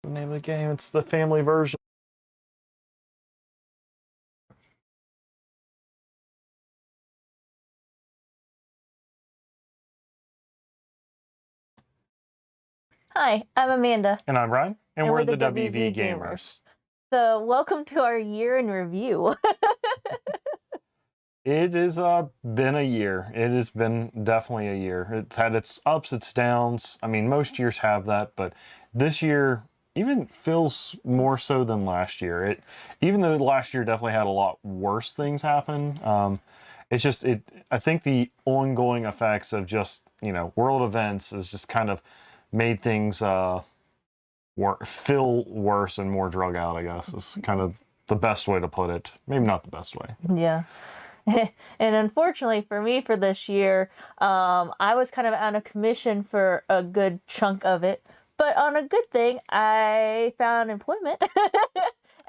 The name of the game, it's the family version. Hi, I'm Amanda. And I'm Ryan, and we're the WV WVGamers. Gamers. So, welcome to our year in review. It has been a year. It has been definitely a year. It's had its ups, its downs. I mean, most years have that, but this year even feels more so than last year. Even though last year definitely had a lot worse things happen. It's just I think the ongoing effects of just world events has just kind of made things feel worse and more drug out. I guess is kind of the best way to put it. Maybe not the best way. Yeah. And unfortunately for me for this year, I was kind of out of commission for a good chunk of it. But on a good thing, I found employment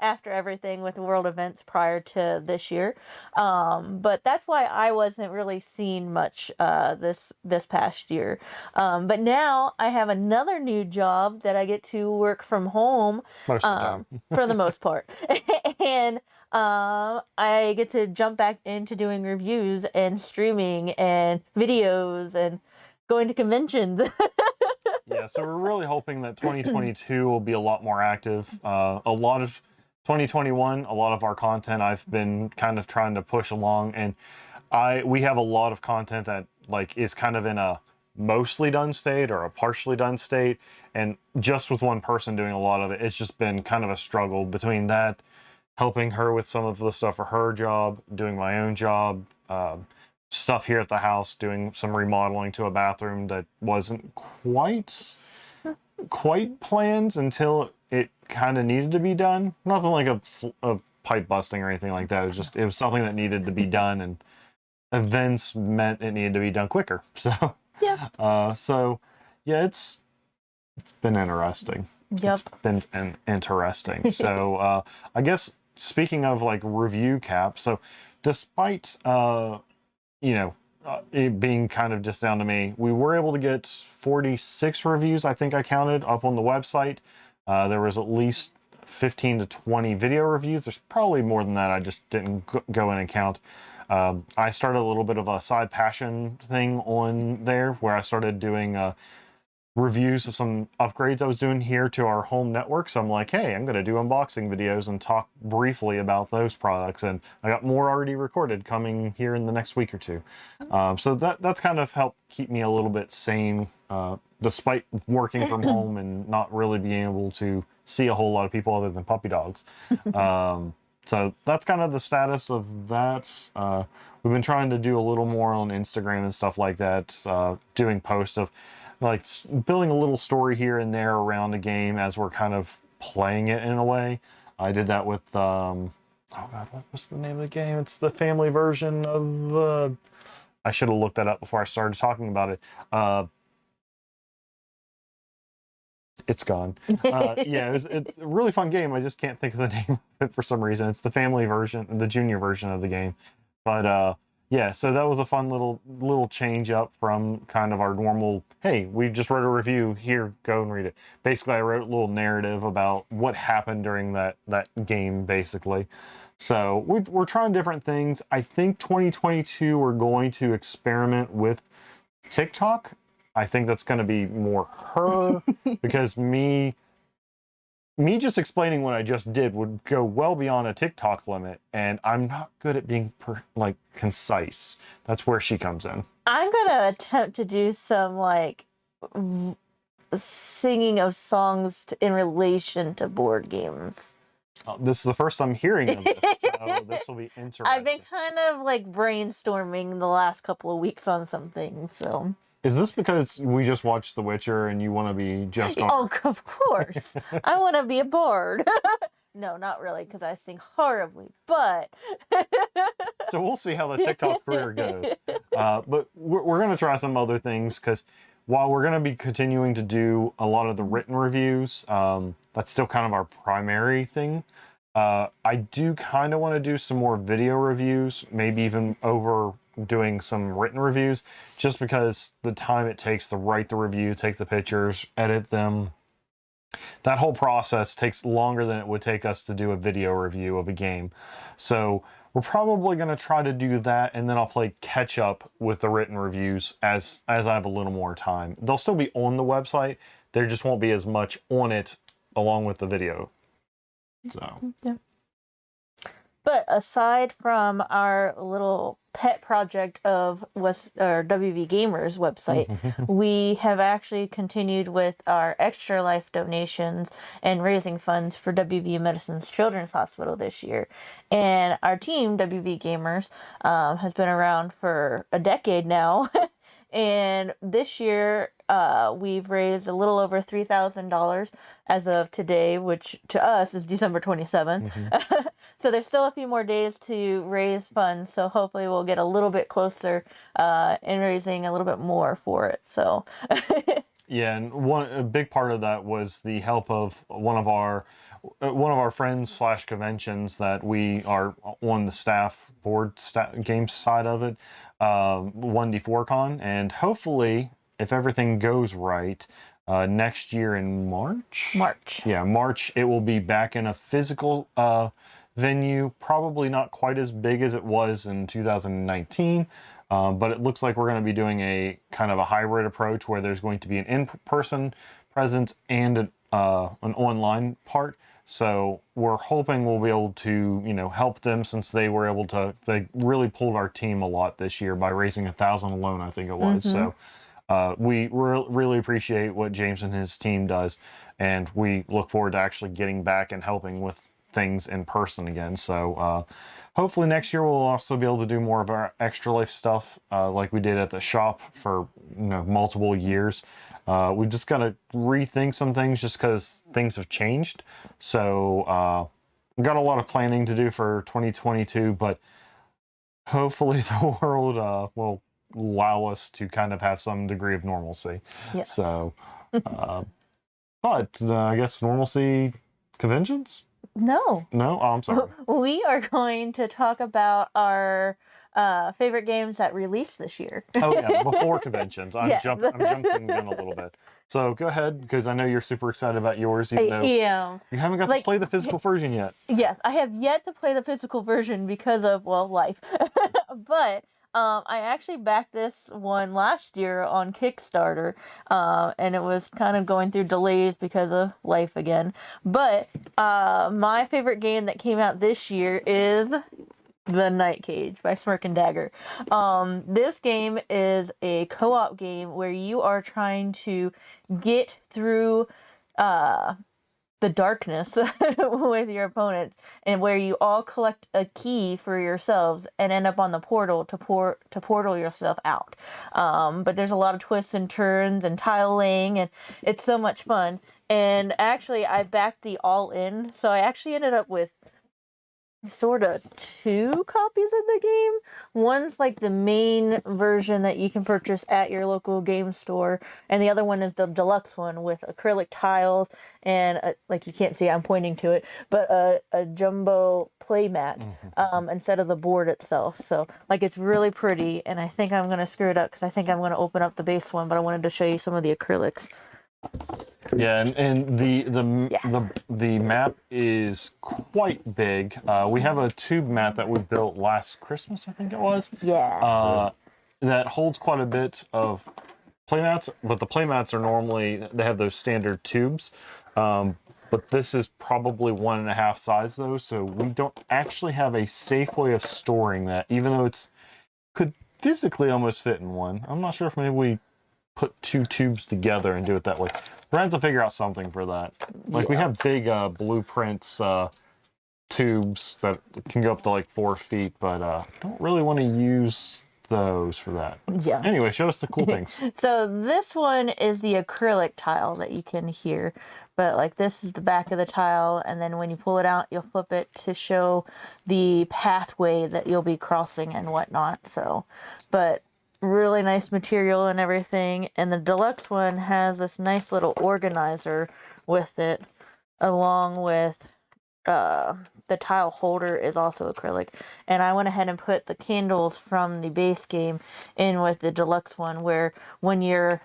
after everything with world events prior to this year. But that's why I wasn't really seeing much this past year. But now I have another new job that I get to work from home Most of the time. for the most part. And I get to jump back into doing reviews and streaming and videos and going to conventions. Yeah, so we're really hoping that 2022 will be a lot more active. A lot of 2021, a lot of our content I've been kind of trying to push along, and we have a lot of content that is kind of in a mostly done state or a partially done state, and just with one person doing a lot of it, it's just been kind of a struggle between that, helping her with some of the stuff for her job, doing my own job, stuff here at the house, doing some remodeling to a bathroom that wasn't quite planned until it kind of needed to be done. Nothing like a pipe busting or anything like that. It was something that needed to be done, and events meant it needed to be done quicker. So Yeah. Yeah, it's been interesting. Yep. It's been interesting. So I guess speaking of review cap, so despite it being kind of just down to me, we were able to get 46 reviews, I think I counted, up on the website. There was at least 15 to 20 video reviews. There's probably more than that. I just didn't go in and count. I started a little bit of a side passion thing on there where I started doing reviews of some upgrades I was doing here to our home network. So I'm like, hey, I'm going to do unboxing videos and talk briefly about those products. And I got more already recorded coming here in the next week or two. So that's kind of helped keep me a little bit sane, despite working from home and not really being able to see a whole lot of people other than puppy dogs. So that's kind of the status of that. We've been trying to do a little more on Instagram and stuff like that, doing posts of building a little story here and there around the game as we're kind of playing it in a way. I did that with, oh God, what was the name of the game? It's the family version of, I should have looked that up before I started talking about it. It's gone. Yeah, it's a really fun game. I just can't think of the name of it for some reason. It's the family version, the junior version of the game. But yeah, so that was a fun little change up from kind of our normal, hey, we just wrote a review, here, go and read it. Basically, I wrote a little narrative about what happened during that game, basically. So we're trying different things. I think 2022 we're going to experiment with TikTok. I think that's going to be more her because me just explaining what I just did would go well beyond a TikTok limit, and I'm not good at being concise. That's where she comes in. I'm gonna attempt to do some singing of songs in relation to board games. This is the first I'm hearing of this, so this will be interesting. I've been kind of brainstorming the last couple of weeks on some things, so. Is this because we just watched The Witcher and you want to be just Oh, of course. I want to be a bard. No, not really, because I sing horribly, but... So we'll see how the TikTok career goes. But we're going to try some other things, because while we're going to be continuing to do a lot of the written reviews, that's still kind of our primary thing. I do kind of want to do some more video reviews, maybe even over doing some written reviews, just because the time it takes to write the review, take the pictures, edit them, That whole process takes longer than it would take us to do a video review of a game. So we're probably going to try to do that, and then I'll play catch up with the written reviews as I have a little more time. They'll still be on the website. There just won't be as much on it along with the video. So Yeah. But aside from our little pet project of WVGamers website, we have actually continued with our Extra Life donations and raising funds for WV Medicine's Children's Hospital this year. And our team, WVGamers, has been around for a decade now. And this year, we've raised a little over $3,000 as of today, which to us is December 27th. So there's still a few more days to raise funds. So hopefully we'll get a little bit closer in raising a little bit more for it. So yeah, and a big part of that was the help of one of our friends / conventions that we are on the staff board games side of it, 1D4Con, and hopefully if everything goes right, next year in March, it will be back in a physical venue, probably not quite as big as it was in 2019. But it looks like we're going to be doing a kind of a hybrid approach where there's going to be an in-person presence and an online part. So we're hoping we'll be able to, help them, since they really pulled our team a lot this year by raising $1,000 alone, I think it was. So we really appreciate what James and his team does, and we look forward to actually getting back and helping with things in person again. So hopefully next year we'll also be able to do more of our Extra Life stuff like we did at the shop for multiple years. We've just got to rethink some things just because things have changed. So we've got a lot of planning to do for 2022, but hopefully the world will allow us to kind of have some degree of normalcy. Yes. So but I guess normalcy conventions? No. No? Oh, I'm sorry. We are going to talk about our favorite games that released this year. Oh, yeah, before conventions. I'm Yes. jumping the gun a little bit. So go ahead, because I know you're super excited about yours, even though you haven't got to play the physical version yet. Yes, I have yet to play the physical version because of, life. But I actually backed this one last year on Kickstarter, and it was kind of going through delays because of life again. But my favorite game that came out this year is The Night Cage by Smirk and Dagger. This game is a co-op game where you are trying to get through the darkness with your opponents, and where you all collect a key for yourselves and end up on the portal to portal yourself out. But there's a lot of twists and turns and tile laying, and it's so much fun. And actually, I backed the all-in, so I actually ended up with sort of 2 copies of the game. One's like the main version that you can purchase at your local game store, and the other one is the deluxe one with acrylic tiles and like you can't see, I'm pointing to it, but a jumbo play mat instead of the board itself. So like it's really pretty, and I think I'm gonna screw it up because I think I'm gonna open up the base one, but I wanted to show you some of the acrylics. Yeah, and the map is quite big. We have a tube map that we built last Christmas, I think it was. Yeah. That holds quite a bit of playmats, but the playmats are normally, they have those standard tubes. But this is probably 1.5 size though, so we don't actually have a safe way of storing that, even though could physically almost fit in one. I'm not sure if maybe we put 2 tubes together and do it that way. We're going to have to figure out something for that. Like we have big blueprints tubes that can go up to like 4 feet, but don't really want to use those for that. Yeah. Anyway, show us the cool things. So this one is the acrylic tile that you can hear, but like this is the back of the tile, and then when you pull it out, you'll flip it to show the pathway that you'll be crossing and whatnot. So, but really nice material and everything. And the deluxe one has this nice little organizer with it, along with the tile holder is also acrylic. And I went ahead and put the candles from the base game in with the deluxe one, where when you're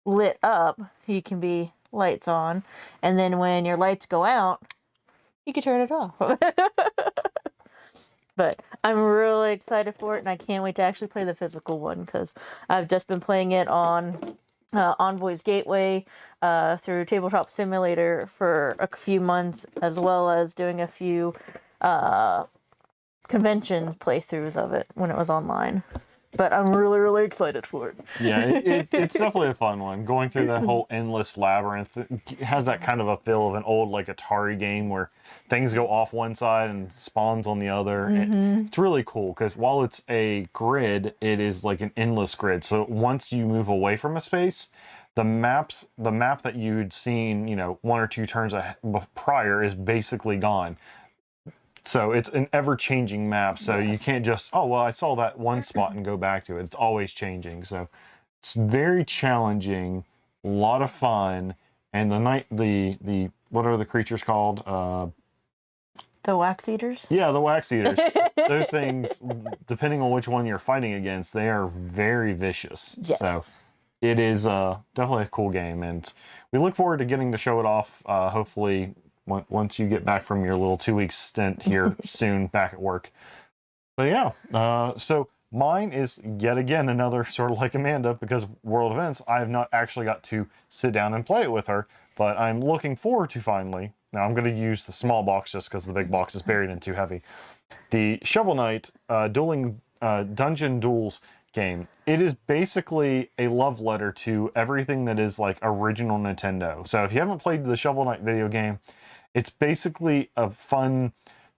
lit up, you can be lights on, and then when your lights go out, you can turn it off. But I'm really excited for it, and I can't wait to actually play the physical one, because I've just been playing it on Envoy's Gateway through Tabletop Simulator for a few months, as well as doing a few convention playthroughs of it when it was online. But I'm really, really excited for it. Yeah, it's definitely a fun one. Going through that whole endless labyrinth, it has that kind of a feel of an old like Atari game where things go off one side and spawns on the other. It's really cool because while it's a grid, it is like an endless grid. So once you move away from a space, the map that you'd seen, you know, one or two turns prior is basically gone. So it's an ever-changing map, so you can't just, oh, well, I saw that one spot and go back to it. It's always changing, so it's very challenging, a lot of fun, and the what are the creatures called? The wax eaters? Yeah, the wax eaters. Those things, depending on which one you're fighting against, they are very vicious. Yes. So it is definitely a cool game, and we look forward to getting to show it off, hopefully, once you get back from your little 2-week stint here soon back at work. But yeah, so mine is yet again another sort of like Amanda, because World Events, I have not actually got to sit down and play it with her, but I'm looking forward to finally. Now I'm going to use the small box just because the big box is buried and too heavy. The Shovel Knight Dungeon Duels game. It is basically a love letter to everything that is like original Nintendo. So if you haven't played the Shovel Knight video game, it's basically a fun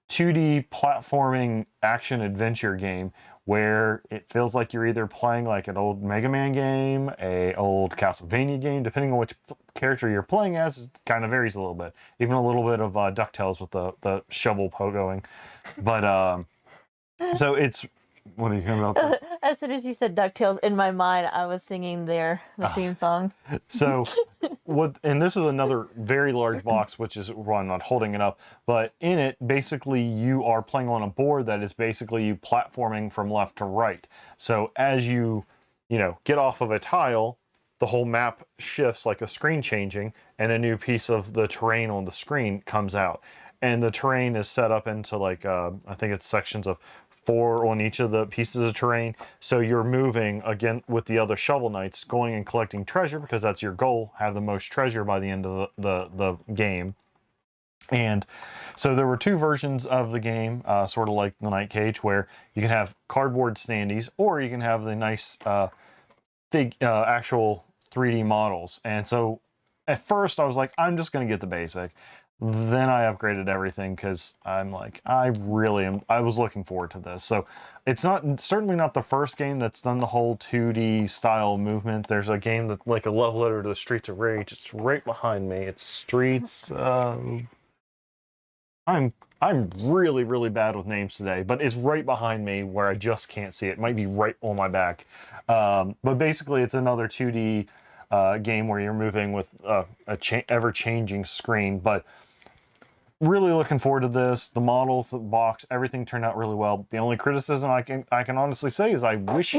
2D platforming action adventure game where it feels like you're either playing like an old Mega Man game, a old Castlevania game, depending on which character you're playing as, it kind of varies a little bit. Even a little bit of DuckTales with the shovel pogoing. But so it's, what are you talking about? As soon as you said DuckTales, in my mind, I was singing the theme song. So, and this is another very large box, which is, well, I'm not holding it up, but in it, basically, you are playing on a board that is basically you platforming from left to right. So as you get off of a tile, the whole map shifts like a screen changing, and a new piece of the terrain on the screen comes out. And the terrain is set up into like, I think it's sections of 4 on each of the pieces of terrain. So you're moving again with the other Shovel Knights, going and collecting treasure, because that's your goal, have the most treasure by the end of the game. And so there were 2 versions of the game, sort of like the Night Cage, where you can have cardboard standees, or you can have the nice actual 3D models. And so at first I was like, I'm just going to get the basic. Then I upgraded everything because I'm like, I was looking forward to this. So it's certainly not the first game that's done the whole 2D style movement. There's a game that like a love letter to the Streets of Rage. It's right behind me. It's Streets. I'm really, really bad with names today, but it's right behind me where I just can't see it. It might be right on my back. But basically it's another 2D game where you're moving with a ever-changing screen. But really looking forward to this. The models, the box, everything turned out really well. The only criticism I can honestly say is I wish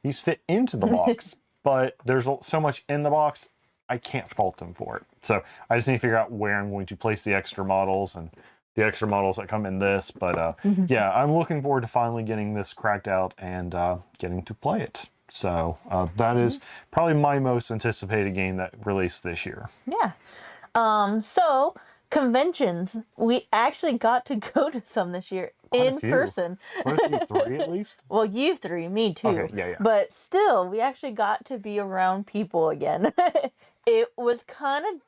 these fit into the box, but there's so much in the box, I can't fault them for it. So I just need to figure out where I'm going to place the extra models and the extra models that come in this. But yeah, I'm looking forward to finally getting this cracked out and getting to play it. So that is probably my most anticipated game that released this year. Yeah. So conventions, we actually got to go to some this year in person. What, you 3 at least? Well, you 3, me too. Okay, yeah. But still, we actually got to be around people again. It was kind of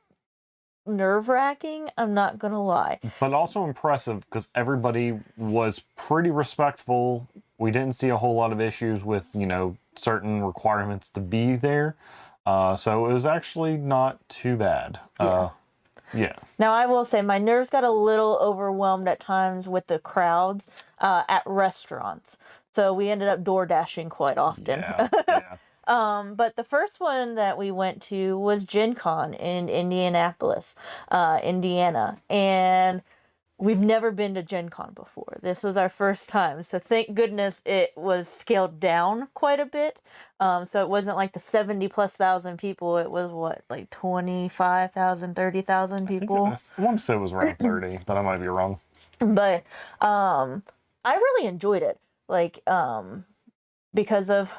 nerve-wracking, I'm not gonna lie. But also impressive because everybody was pretty respectful. We didn't see a whole lot of issues with, certain requirements to be there. So it was actually not too bad. Yeah. Now, I will say my nerves got a little overwhelmed at times with the crowds at restaurants. So we ended up door dashing quite often. Yeah. But the first one that we went to was Gen Con in Indianapolis, Indiana. And we've never been to Gen Con before. This was our first time. So thank goodness it was scaled down quite a bit. So it wasn't like the 70 plus thousand people. It was what, like 25,000, 30,000 people. I want to say it was around 30, but I might be wrong. But I really enjoyed it. Like, because of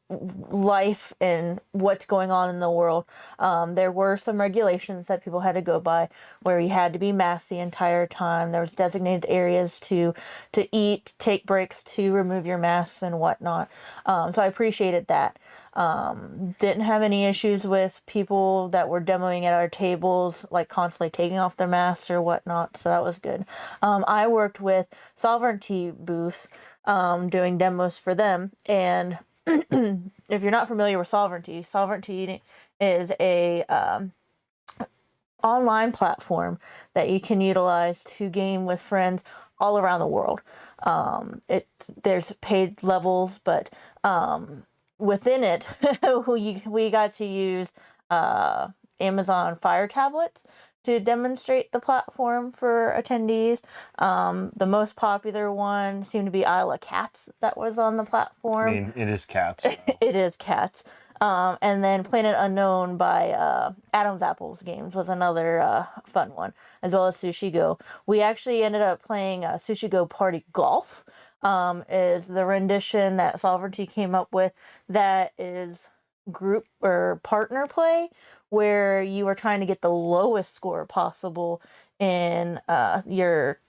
life and what's going on in the world, there were some regulations that people had to go by, where you had to be masked the entire time. There was designated areas to eat, take breaks, to remove your masks and whatnot. So I appreciated that. Didn't have any issues with people that were demoing at our tables, like constantly taking off their masks or whatnot. So that was good. I worked with Sovereignty booth, doing demos for them. And if you're not familiar with Sovereignty, Sovereignty is a online platform that you can utilize to game with friends all around the world. There's paid levels, but within it, we got to use Amazon Fire tablets to demonstrate the platform for attendees. The most popular one seemed to be Isle of Cats that was on the platform. I mean, it is cats. It is cats. And then Planet Unknown by Adam's Apples Games was another fun one, as well as Sushi Go. We actually ended up playing Sushi Go Party Golf, is the rendition that Sovereignty came up with, that is group or partner play, where you are trying to get the lowest score possible in your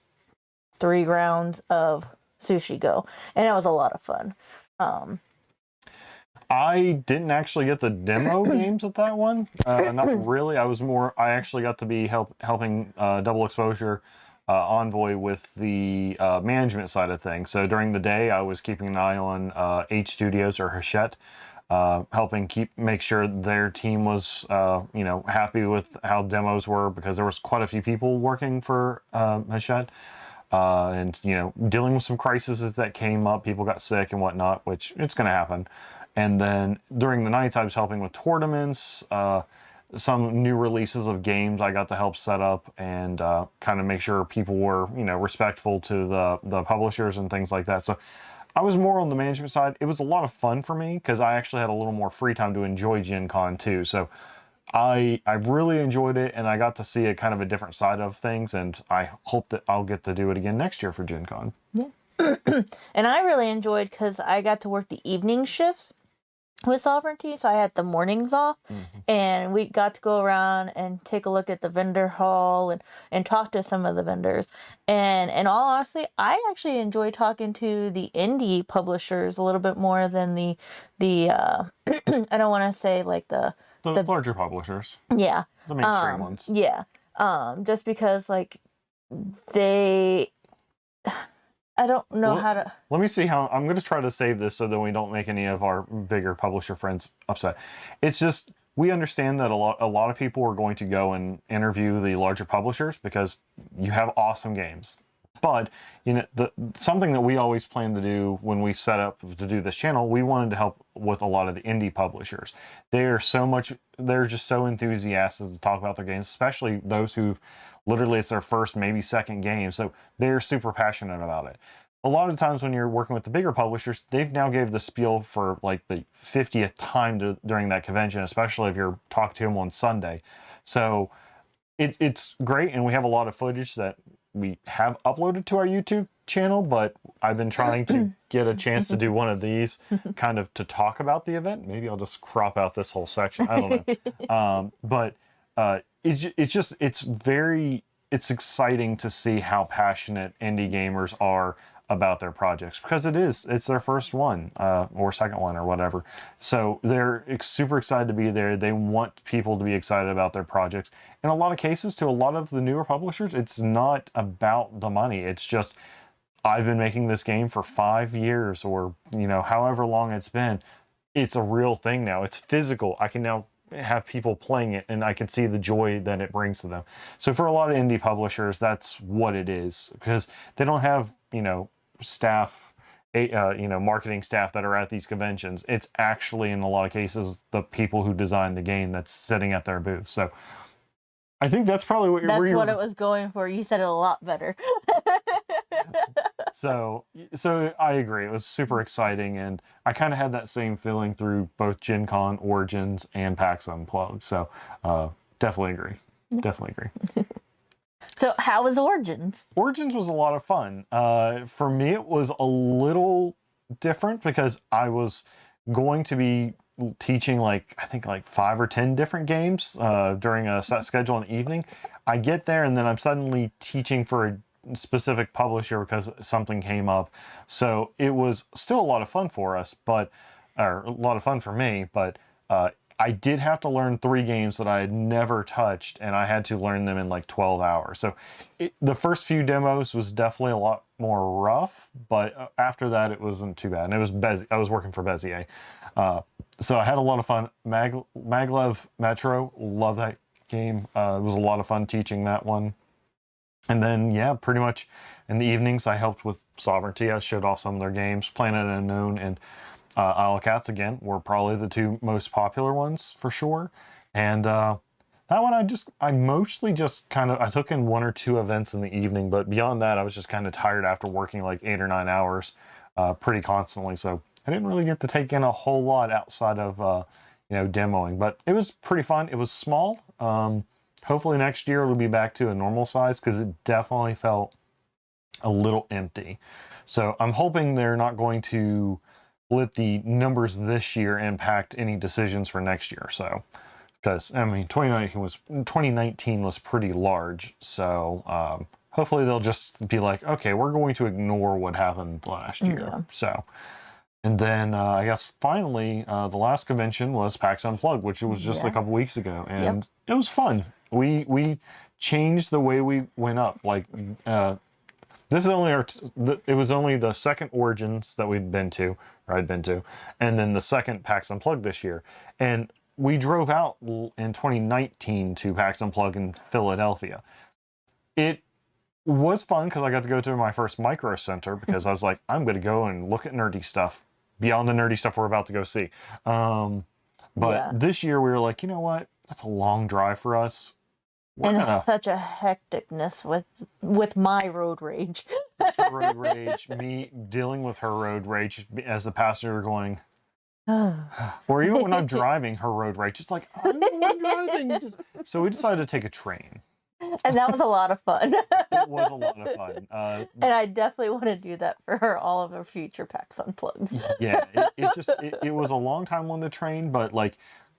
3 rounds of Sushi Go. And it was a lot of fun. I didn't actually get the demo games at that one. Not really. I actually got to be helping Double Exposure Envoy with the management side of things. So during the day, I was keeping an eye on H Studios or Hachette, helping make sure their team was, happy with how demos were, because there was quite a few people working for Hachette, and, dealing with some crises that came up. People got sick and whatnot, which it's going to happen. And then during the nights, I was helping with tournaments, some new releases of games I got to help set up, and kind of make sure people were, respectful to the publishers and things like that. So I was more on the management side. It was a lot of fun for me because I actually had a little more free time to enjoy Gen Con too. So I really enjoyed it, and I got to see a kind of a different side of things, and I hope that I'll get to do it again next year for Gen Con. Yeah. And I really enjoyed because I got to work the evening shifts with Sovereignty, so I had the mornings off, and we got to go around and take a look at the vendor hall and talk to some of the vendors. And in all honesty, I actually enjoy talking to the indie publishers a little bit more than the I don't want to say like the larger publishers. Yeah. The mainstream ones. Yeah. Just because like I don't know how to... Let me see how... I'm going to try to save this so that we don't make any of our bigger publisher friends upset. It's just, we understand that a lot of people are going to go and interview the larger publishers because you have awesome games. But, something that we always plan to do when we set up to do this channel, we wanted to help with a lot of the indie publishers. They're just so enthusiastic to talk about their games, especially those who've literally, it's their first, maybe second game. So they're super passionate about it. A lot of times when you're working with the bigger publishers, they've now gave the spiel for like the 50th time during that convention, especially if you're talking to them on Sunday. So it's great. And we have a lot of footage that we have uploaded to our YouTube channel, but I've been trying to get a chance to do one of these kind of to talk about the event. Maybe I'll just crop out this whole section. I don't know. But it's exciting to see how passionate indie gamers are about their projects, because it's their first one, or second one or whatever. So they're super excited to be there. They want people to be excited about their projects. In a lot of cases, to a lot of the newer publishers, it's not about the money. It's just, I've been making this game for 5 years, or, however long it's been. It's a real thing now. It's physical. I can now have people playing it, and I can see the joy that it brings to them. So for a lot of indie publishers, that's what it is, because they don't have, staff, marketing staff that are at these conventions. It's actually, in a lot of cases, the people who design the game that's sitting at their booth. So I think that's probably what That's you're. what it was going for. You said it a lot better. So I agree. It was super exciting, and I kind of had that same feeling through both Gen Con, Origins, and PAX Unplugged. So definitely agree. Definitely agree. So how was Origins? Origins was a lot of fun. For me, it was a little different because I was going to be teaching I think 5 or 10 different games during a set schedule in the evening. I get there and then I'm suddenly teaching for a specific publisher because something came up. So it was still a lot of fun for us, or a lot of fun for me, but I did have to learn 3 games that I had never touched, and I had to learn them in 12 hours. So the first few demos was definitely a lot more rough, but after that it wasn't too bad. And it was I was working for Bezier. So I had a lot of fun. Maglev Metro, love that game. It was a lot of fun teaching that one. And then, yeah, pretty much in the evenings, I helped with Sovereignty. I showed off some of their games. Planet Unknown and Isle of Cats, again, were probably the 2 most popular ones for sure. And that one, I mostly just I took in 1 or 2 events in the evening, but beyond that, I was just kind of tired after working 8 or 9 hours pretty constantly. So I didn't really get to take in a whole lot outside of, demoing, but it was pretty fun. It was small. Hopefully next year it'll be back to a normal size because it definitely felt a little empty. So I'm hoping they're not going to let the numbers this year impact any decisions for next year. So, because I mean, 2019 was pretty large. So hopefully they'll just be like, okay, we're going to ignore what happened last year. Yeah. So. And then I guess finally, the last convention was PAX Unplugged, which was just a couple weeks ago, and it was fun. We changed the way we went up. This is only it was only the second Origins that I'd been to, and then the second PAX Unplugged this year. And we drove out in 2019 to PAX Unplugged in Philadelphia. It was fun because I got to go to my first micro center because I was like, I'm going to go and look at nerdy stuff beyond the nerdy stuff we're about to go see. But this year we were like, you know what? That's a long drive for us. Such a hecticness with my road rage. Her road rage, me dealing with her road rage as the passenger going, or even when I'm driving, her road rage, it's like, I'm driving. So we decided to take a train. And that was a lot of fun. It was a lot of fun. And I definitely want to do that for all of our future PAX Unplugged. Yeah, it was a long time on the train, but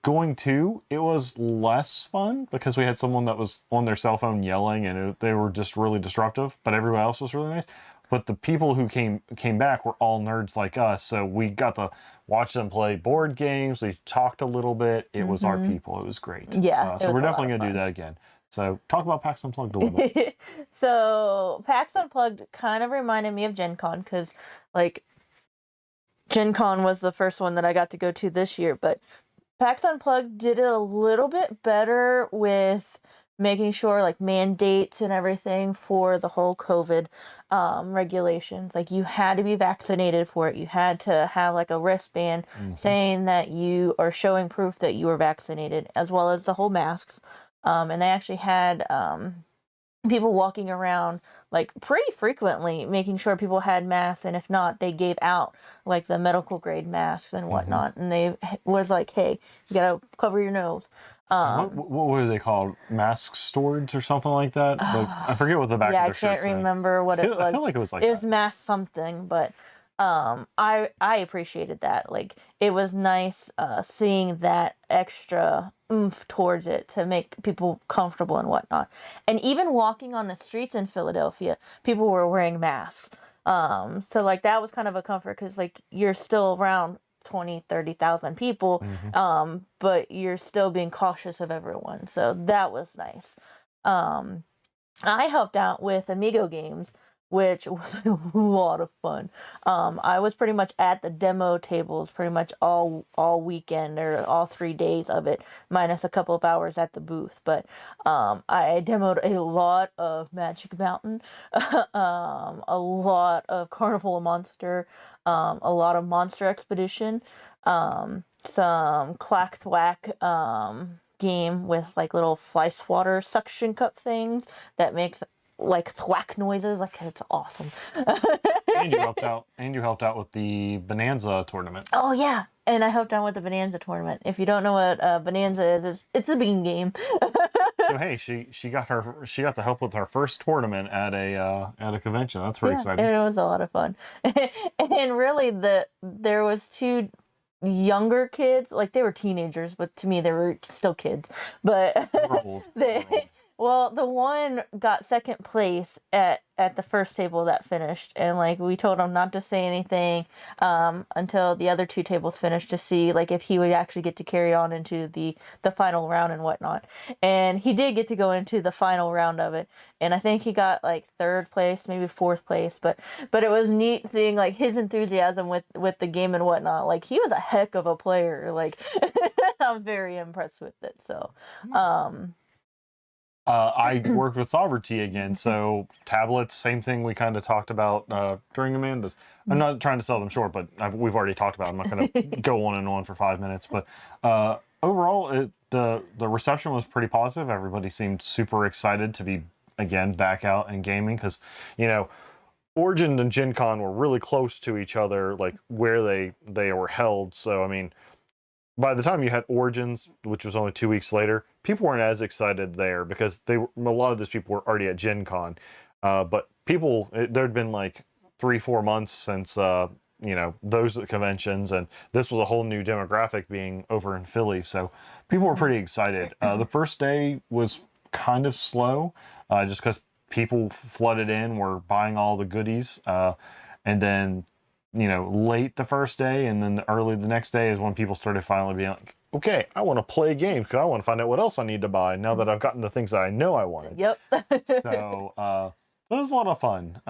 going to, it was less fun because we had someone that was on their cell phone yelling and they were just really disruptive, but everyone else was really nice. But the people who came back were all nerds like us, so we got to watch them play board games. We talked a little bit. It was our people. It was great. Yeah. So we're definitely going to do that again. So talk about PAX Unplugged a little bit. So PAX Unplugged kind of reminded me of Gen Con because Gen Con was the first one that I got to go to this year, but PAX Unplugged did it a little bit better with making sure mandates and everything for the whole COVID regulations. You had to be vaccinated for it. You had to have a wristband saying that you are showing proof that you were vaccinated, as well as the whole masks. And they actually had people walking around pretty frequently, making sure people had masks, and if not, they gave out the medical grade masks and whatnot. And they was like, "Hey, you gotta cover your nose." What were they called? Mask storage or something like that? I forget what the back of their shirt said. I can't remember what it was. I feel like it was it was mask something, but I appreciated that. It was nice seeing that extra oomph towards it to make people comfortable and whatnot. And even walking on the streets in Philadelphia, people were wearing masks. So that was kind of a comfort because you're still around 20,000-30,000 people, but you're still being cautious of everyone. So that was nice. I helped out with Amigo Games, which was a lot of fun. I was pretty much at the demo tables pretty much all weekend, or all 3 days of it, minus a couple of hours at the booth. But I demoed a lot of Magic Mountain, a lot of Carnival of Monster, a lot of Monster Expedition, some Clack Thwack, game with like little fly swatter suction cup things that makes like thwack noises. Like, it's awesome. And you helped out. And you helped out with the Bonanza tournament. Oh yeah, and I helped out with the Bonanza tournament. If you don't know what Bonanza is, it's a bean game. So hey, she got to help with her first tournament at a convention. That's pretty exciting. And it was a lot of fun. And really, there was two younger kids, like they were teenagers, but to me they were still kids. But well, the one got second place at the first table that finished, and like we told him not to say anything until the other two tables finished to see like if he would actually get to carry on into the final round and whatnot. And he did get to go into the final round of it, and I think he got like third place, maybe fourth place. But it was neat seeing like his enthusiasm with the game and whatnot. Like, he was a heck of a player. Like, I'm very impressed with it. So I worked with Sovereignty again, so tablets, same thing we kind of talked about during Amanda's. I'm not trying to sell them short, but we've already talked about it. I'm not going to go on and on for 5 minutes, but overall, the reception was pretty positive. Everybody seemed super excited to be, again, back out and gaming, because, you know, Origin and Gen Con were really close to each other, like where they were held, so, I mean, by the time you had Origins, which was only 2 weeks later, people weren't as excited there because a lot of those people were already at Gen Con. But there'd been like 3-4 months since, you know, those conventions, and this was a whole new demographic being over in Philly. So people were pretty excited. The first day was kind of slow, just because people flooded in, were buying all the goodies. And then, you know, late the first day and then early the next day is when people started finally being like, okay, I want to play games because I want to find out what else I need to buy now that I've gotten the things that I know I wanted. Yep. So it was a lot of fun.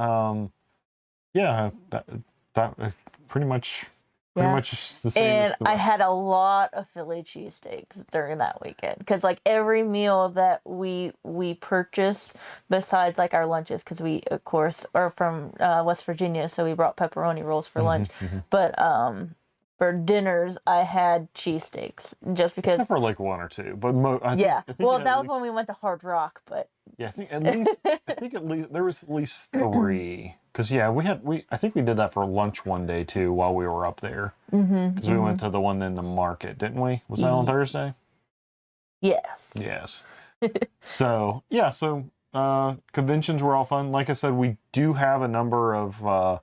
Yeah, that pretty much the same. And I had a lot of Philly cheesesteaks during that weekend, because like every meal that we purchased, besides like our lunches, because we of course are from West Virginia, so we brought pepperoni rolls for lunch. But for dinners, I had cheesesteaks just because. Except for like one or two, but I think well, that was when we went to Hard Rock, but. Yeah, I think at least there was at least 3. Because I think we did that for lunch one day too while we were up there. Because we went to the one in the market, didn't we? Was that on Thursday? Yes. Yes. So yeah, conventions were all fun. Like I said, we do have a number of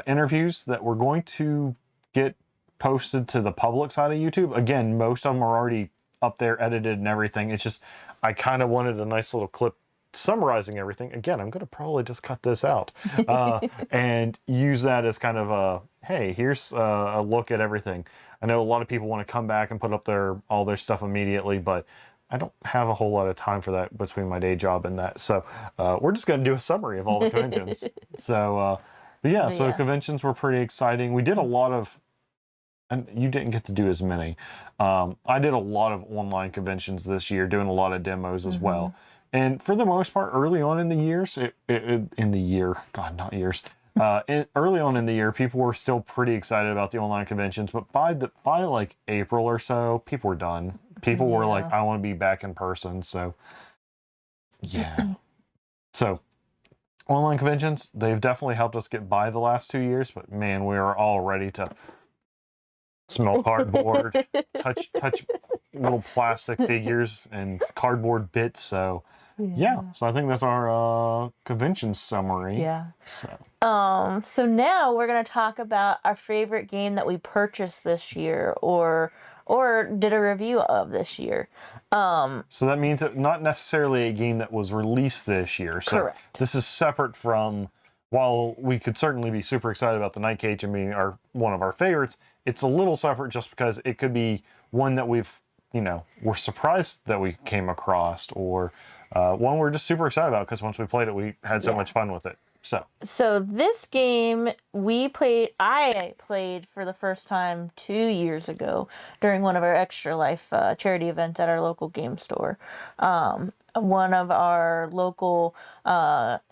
interviews that we're going to get posted to the public side of YouTube. Again, most of them are already up there edited and everything. It's just I kind of wanted a nice little clip summarizing everything. Again, I'm going to probably just cut this out and use that as kind of a, hey, here's a look at everything. I know a lot of people want to come back and put up all their stuff immediately, but I don't have a whole lot of time for that between my day job and that. So we're just going to do a summary of all the conventions. So conventions were pretty exciting. We did a lot of, and you didn't get to do as many. I did a lot of online conventions this year, doing a lot of demos as well. And for the most part, early on in the years, early on in the year, people were still pretty excited about the online conventions. But by like April or so, people were done. People were like, I want to be back in person. So, yeah. So, online conventions, they've definitely helped us get by the last 2 years. But man, we are all ready to smell cardboard, touch little plastic figures and cardboard bits. So so I think that's our convention summary. So now we're going to talk about our favorite game that we purchased this year or did a review of this year. So that means that not necessarily a game that was released this year. So correct. This is separate from, while we could certainly be super excited about the Night Cage and being one of our favorites, it's a little separate just because it could be one that we're surprised that we came across, or one we're just super excited about because once we played it, we had so much fun with it. So this game I played for the first time 2 years ago during one of our Extra Life charity events at our local game store. One of our local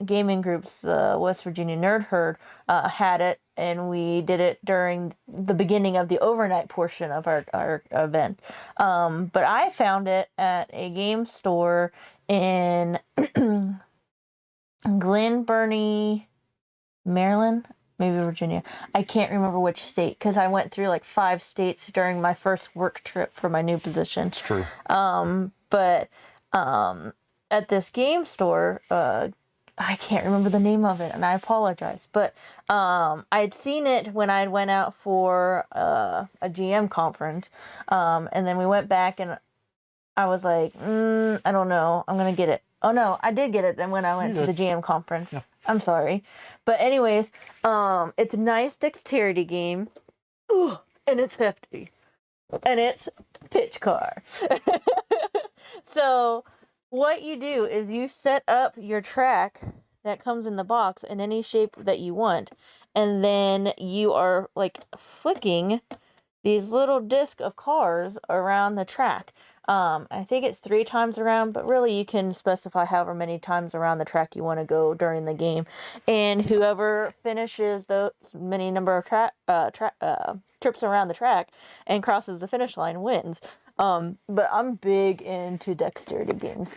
gaming groups, West Virginia Nerd Herd, had it, and we did it during the beginning of the overnight portion of our event. But I found it at a game store in Glen Burnie, Maryland, maybe Virginia. I can't remember which state because I went through like 5 states during my first work trip for my new position. It's true. But at this game store, I can't remember the name of it, and I apologize. But I'd seen it when I went out for a GM conference, and then we went back, and I was like, I don't know, I'm gonna get it. Oh no, I did get it then when I went to the GM conference. Yeah. I'm sorry. But anyways, it's a nice dexterity game. Ooh, and it's hefty. And it's pitch car. So what you do is you set up your track that comes in the box in any shape that you want. And then you are like flicking these little disc of cars around the track. I think it's 3 times around, but really you can specify however many times around the track you want to go during the game. And whoever finishes those many number of trips around the track and crosses the finish line wins. But I'm big into dexterity games.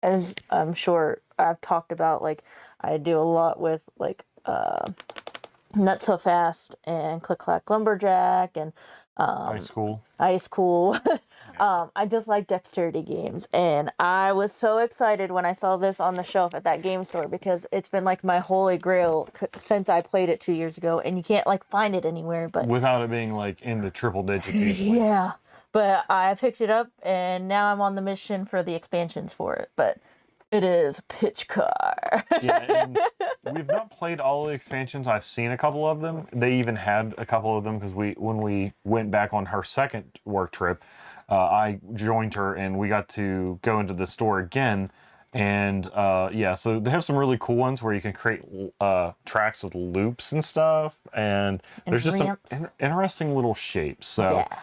As I'm sure I've talked about, like I do a lot with like Not So Fast and Click Clack Lumberjack and Ice Cool. I just like dexterity games, and I was so excited when I saw this on the shelf at that game store because it's been like my holy grail since I played it 2 years ago, and you can't like find it anywhere. But without it being like in the triple digits easily. Yeah, but I picked it up, and now I'm on the mission for the expansions for it. But it is pitch car. Yeah, and we've not played all the expansions. I've seen a couple of them. They even had a couple of them because when we went back on her second work trip, I joined her and we got to go into the store again. And yeah, so they have some really cool ones where you can create tracks with loops and stuff. And there's just some interesting little shapes. So. Yeah.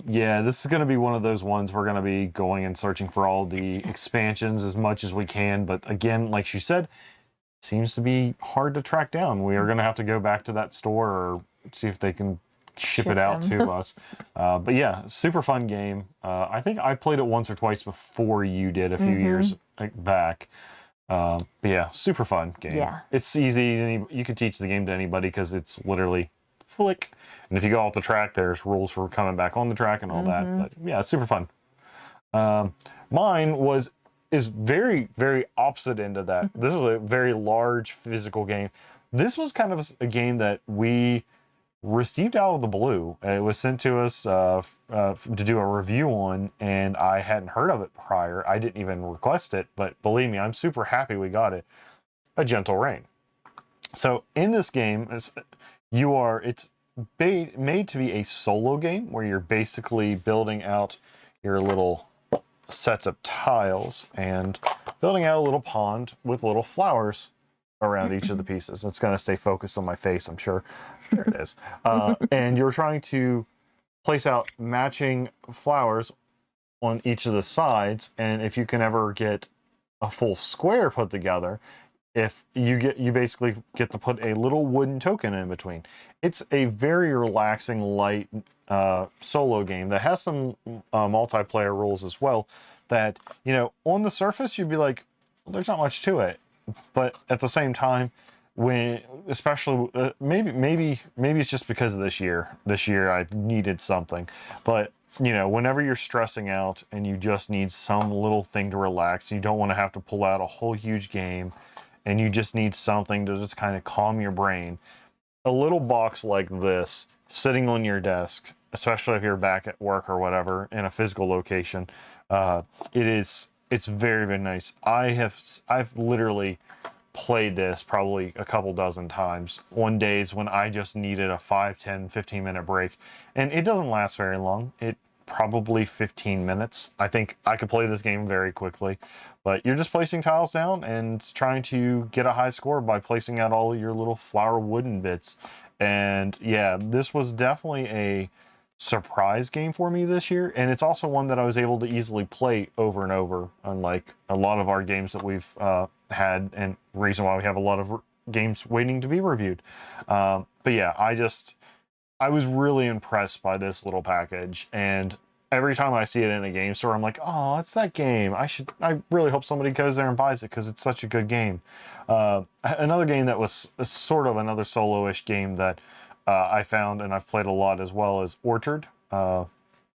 Yeah, this is going to be one of those ones we're going to be going and searching for all the expansions as much as we can. But again, like she said, it seems to be hard to track down. We are going to have to go back to that store or see if they can ship it out to us. But yeah, super fun game. I think I played it once or twice before you did a few years back. But yeah, super fun game. Yeah. It's easy. You can teach the game to anybody because it's literally flick. And if you go off the track, there's rules for coming back on the track and all that. But yeah, it's super fun. Mine is very, very opposite end of that. This is a very large physical game. This was kind of a game that we received out of the blue. It was sent to us to do a review on, and I hadn't heard of it prior. I didn't even request it, but believe me, I'm super happy we got it. A Gentle Rain. So in this game, it's made to be a solo game where you're basically building out your little sets of tiles and building out a little pond with little flowers around each of the pieces. It's going to stay focused on my face, I'm sure. There it is. And you're trying to place out matching flowers on each of the sides, and if you can ever get a full square put together, if you basically get to put a little wooden token in between. It's a very relaxing, light solo game that has some multiplayer rules as well that, you know, on the surface you'd be like, well, there's not much to it. But at the same time, especially maybe it's just because of this year I needed something. But you know, whenever you're stressing out and you just need some little thing to relax, you don't want to have to pull out a whole huge game, and you just need something to just kind of calm your brain. A little box like this sitting on your desk, especially if you're back at work or whatever in a physical location, it's very, very nice. I've literally played this probably a couple dozen times on days when I just needed a 5, 10, 15 minute break, and it doesn't last very long. It probably 15 minutes. I think I could play this game very quickly, but you're just placing tiles down and trying to get a high score by placing out all of your little flower wooden bits. And yeah, this was definitely a surprise game for me this year, and it's also one that I was able to easily play over and over, unlike a lot of our games that we've had, and reason why we have a lot of games waiting to be reviewed. But yeah, I was really impressed by this little package, and every time I see it in a game store, I'm like, oh, it's that game. I really hope somebody goes there and buys it because it's such a good game. Another game that was sort of another solo-ish game that I found and I've played a lot as well is Orchard.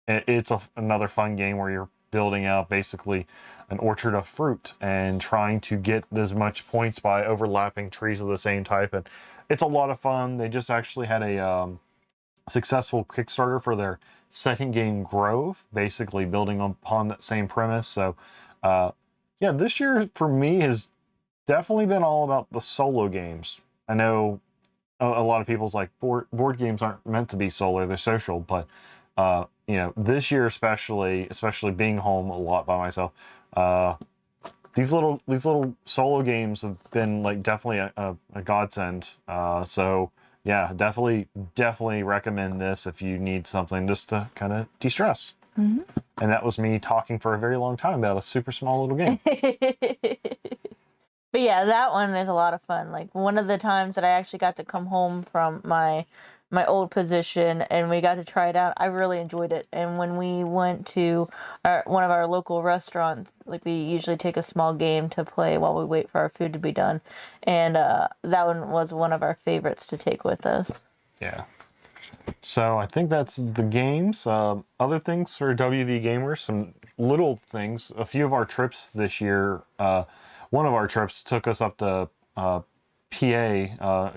It's another fun game where you're building out basically an orchard of fruit and trying to get as much points by overlapping trees of the same type. And it's a lot of fun. They just actually had a successful Kickstarter for their second game, Grove, basically building upon that same premise. So yeah, this year for me has definitely been all about the solo games. I know a lot of people's like board games aren't meant to be solo, they're social, but you know, this year especially being home a lot by myself, these little solo games have been like definitely a godsend. So yeah, definitely recommend this if you need something just to kind of de-stress. And that was me talking for a very long time about a super small little game. But yeah, that one is a lot of fun. Like one of the times that I actually got to come home from my old position and we got to try it out, I really enjoyed it. And when we went to one of our local restaurants, like we usually take a small game to play while we wait for our food to be done. And that one was one of our favorites to take with us. Yeah. So I think that's the games. Other things for WVGamers, some little things. A few of our trips this year, one of our trips took us up to PA,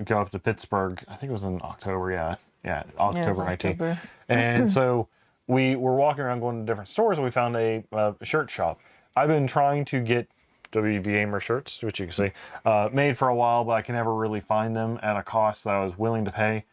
go up to Pittsburgh. I think it was in October, yeah, October 19th. And so we were walking around going to different stores and we found a shirt shop. I've been trying to get WVGamer shirts, which you can see, made for a while, but I can never really find them at a cost that I was willing to pay.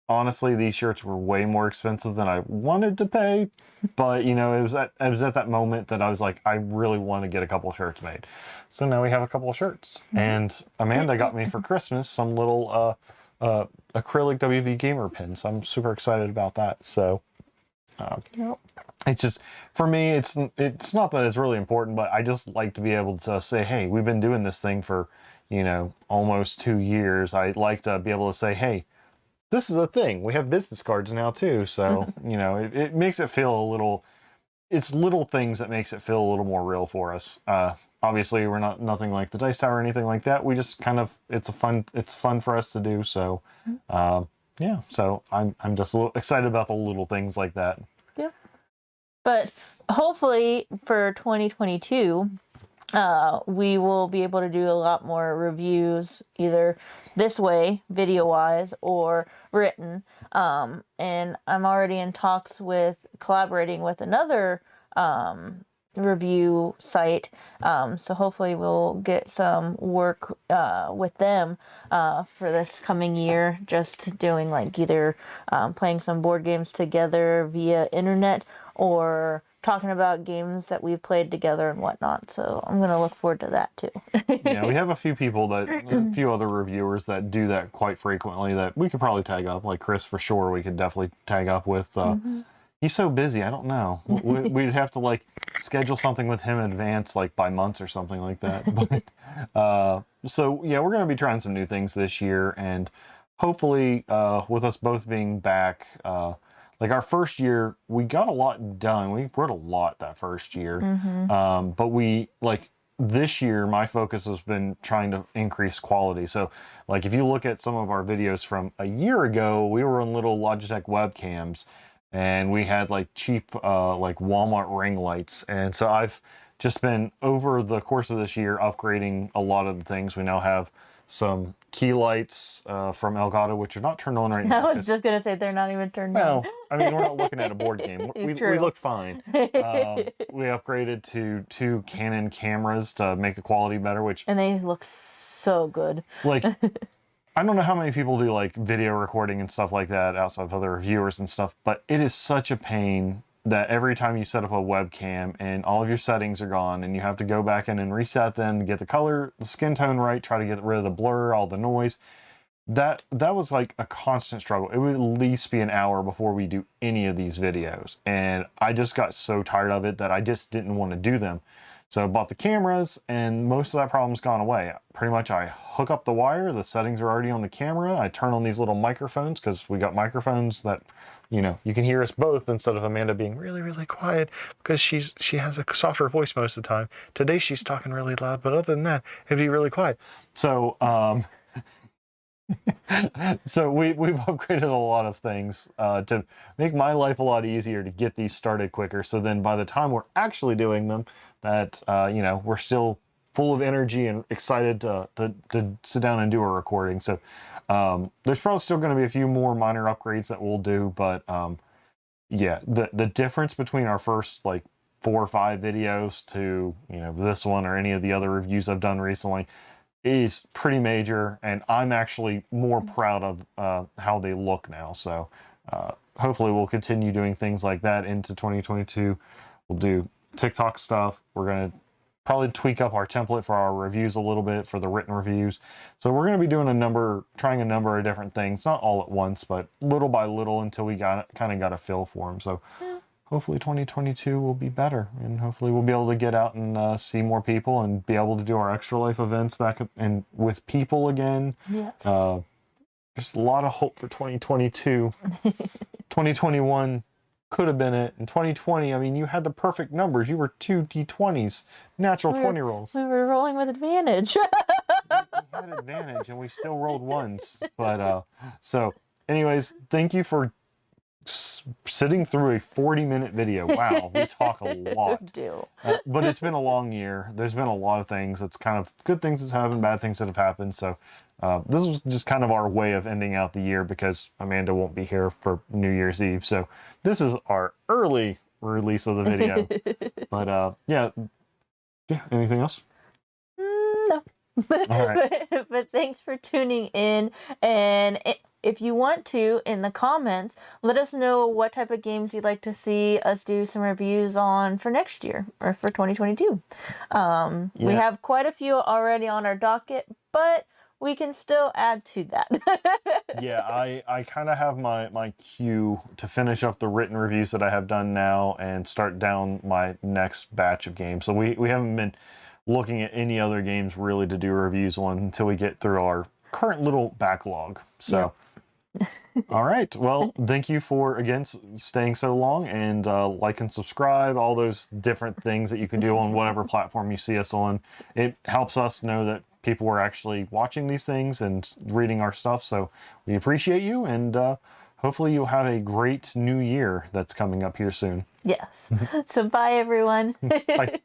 Honestly, these shirts were way more expensive than I wanted to pay, but you know, it was at that moment that I was like, I really want to get a couple of shirts made. So now we have a couple of shirts, and Amanda got me for Christmas some little acrylic WVGamer pins. I'm super excited about that. So it's just, for me, it's not that it's really important, but I just like to be able to say, hey, we've been doing this thing for, you know, almost 2 years. I like to be able to say, hey, this is a thing. We have business cards now too. So, you know, it makes it feel a little, it's little things that makes it feel a little more real for us. Obviously we're nothing like the Dice Tower or anything like that. We just kind of, it's fun for us to do. So, yeah, so I'm just a little excited about the little things like that. Yeah. But hopefully for 2022, we will be able to do a lot more reviews either this way, video-wise, or written. And I'm already in talks with collaborating with another review site. So hopefully we'll get some work with them for this coming year, just doing like either playing some board games together via internet or talking about games that we've played together and whatnot. So I'm going to look forward to that too. Yeah, we have a few people a few other reviewers that do that quite frequently that we could probably tag up. Like Chris, for sure, we could definitely tag up with. He's so busy, I don't know. We'd have to like schedule something with him in advance, like by months or something like that. But so yeah, we're going to be trying some new things this year, and hopefully with us both being back, like our first year, we got a lot done. We wrote a lot that first year. But we, like this year, my focus has been trying to increase quality. So like if you look at some of our videos from a year ago, we were on little Logitech webcams and we had like cheap like Walmart ring lights. And so I've just been, over the course of this year, upgrading a lot of the things. We now have some key lights from Elgato, which are not turned on right now. I was just going to say they're not even turned on. Well, I mean, we're not looking at a board game. We look fine. We upgraded to 2 Canon cameras to make the quality better, which... And they look so good. Like, I don't know how many people do, like, video recording and stuff like that outside of other reviewers and stuff, but it is such a pain that every time you set up a webcam and all of your settings are gone and you have to go back in and reset them to get the color, the skin tone right, try to get rid of the blur, all the noise. That was like a constant struggle. It would at least be an hour before we do any of these videos. And I just got so tired of it that I just didn't want to do them. So I bought the cameras, and most of that problem's gone away. Pretty much I hook up the wire, the settings are already on the camera, I turn on these little microphones, because we got microphones that, you know, you can hear us both instead of Amanda being really, really quiet, because she has a softer voice most of the time. Today she's talking really loud, but other than that, it'd be really quiet. So, so we've upgraded a lot of things to make my life a lot easier to get these started quicker. So then by the time we're actually doing them, that you know, we're still full of energy and excited to sit down and do a recording. So there's probably still going to be a few more minor upgrades that we'll do, but yeah, the difference between our first like 4 or 5 videos to, you know, this one or any of the other reviews I've done recently is pretty major, and I'm actually more proud of how they look now. So hopefully we'll continue doing things like that into 2022. We'll do TikTok stuff. We're going to probably tweak up our template for our reviews a little bit for the written reviews. So we're going to be doing trying a number of different things, not all at once, but little by little until we kind of got a feel for them. So hopefully 2022 will be better, and hopefully we'll be able to get out and see more people and be able to do our Extra Life events back and with people again. Yes. Just a lot of hope for 2022. 2021 could have been it. In 2020, I mean, you had the perfect numbers. You were 2 D20s, natural 20 rolls. We were rolling with advantage. We had advantage, and we still rolled ones. But so, anyways, thank you for sitting through a 40-minute video. Wow, we talk a lot. We do. But it's been a long year. There's been a lot of things. It's kind of good things that's happened, bad things that have happened. So this was just kind of our way of ending out the year, because Amanda won't be here for New Year's Eve. So this is our early release of the video. But yeah, anything else? No. All right. But thanks for tuning in, and if you want to, in the comments, let us know what type of games you'd like to see us do some reviews on for next year or for 2022. We have quite a few already on our docket, but we can still add to that. Yeah, I kind of have my queue to finish up the written reviews that I have done now and start down my next batch of games. So we haven't been looking at any other games really to do reviews on until we get through our current little backlog. So, all right. Well, thank you for, again, staying so long, and like and subscribe, all those different things that you can do on whatever platform you see us on. It helps us know that people are actually watching these things and reading our stuff. So we appreciate you, and hopefully you'll have a great new year that's coming up here soon. Yes. So bye, everyone. Bye.